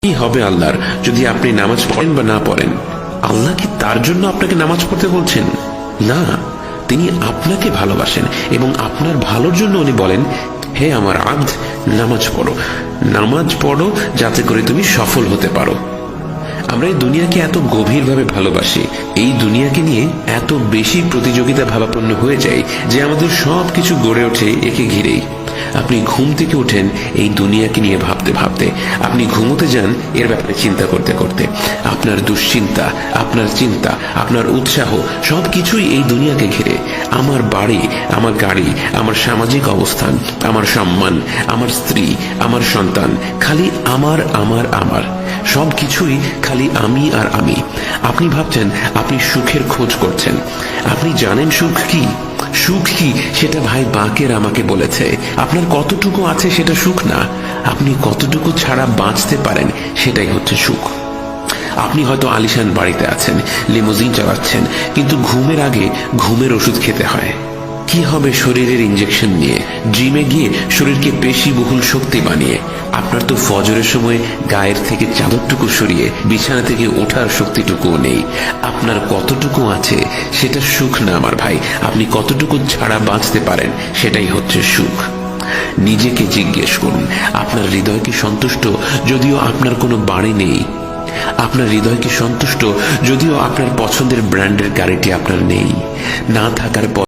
কি হবে আল্লাহর যদি আপনি নামাজ পড়েন বা না পড়েন? আল্লাহ কি তার জন্য আপনাকে নামাজ পড়তে বলছেন? না, তিনি আপনাকে ভালোবাসেন এবং আপনার ভালোর জন্য উনি বলেন, হে আমার আব্দ, নামাজ পড়ো, নামাজ পড়ো যাতে করে তুমি সফল হতে পারো। আমরা এই দুনিয়াকে এত গভীরভাবে ভালোবাসি, এই দুনিয়াকে নিয়ে এত বেশি প্রতিযোগিতা ভাবাপন্ন হয়ে যায় যে আমাদের সবকিছু গড়ে ওঠে একে ঘিরেই। আপনি ঘুম থেকে ওঠেন এই দুনিয়াকে নিয়ে ভাবতে ভাবতে, আপনি ঘুমোতে যান এর ব্যাপারে চিন্তা করতে করতে। আপনার দুশ্চিন্তা, আপনার চিন্তা, আপনার উৎসাহ সবকিছুই এই দুনিয়াকে ঘিরে। আমার বাড়ি, আমার গাড়ি, আমার সামাজিক অবস্থান, আমার সম্মান, আমার স্ত্রী, আমার সন্তান, খালি আমার আমার আমার সবকিছুই খালি আমি আর আমি। আপনি ভাবছেন আপনি সুখের খোঁজ করছেন। আপনি জানেন সুখ কি? সুখ কি সেটা ভাই বাকের আমাকে বলেছে। আপনার কতটুকু আছে সেটা সুখ না, আপনি কতটুকু ছাড়া বাঁচতে পারেন সেটাই হচ্ছে সুখ। আপনি হয়তো আলিশান বাড়িতে আছেন, লিমোজিন চালাচ্ছেন, কিন্তু ঘুমের আগে ঘুমের ওষুধ খেতে হয়। কি হবে শরীরের ইনজেকশন নিয়ে, জিমে গিয়ে শরীরকে পেশি বহুল শক্তি বানিয়ে? আপনার তো ফজরের সময় গায়ের থেকে চাদরটুকু সরিয়ে বিছানা থেকে ওঠার শক্তিটুকুও নেই। আপনার কতটুকু আছে সেটা সুখ না আমার ভাই, আপনি কতটুকু ছাড়া বাঁচতে পারেন সেটাই হচ্ছে সুখ। নিজেকে জিজ্ঞেস করুন, আপনার হৃদয় কি সন্তুষ্ট যদিও আপনার কোনো বাড়ি নেই? আপনার হৃদয় কি সন্তুষ্ট যদিও আপনার পছন্দের ব্র্যান্ডের গাড়িটি আপনার নেই? না থাকার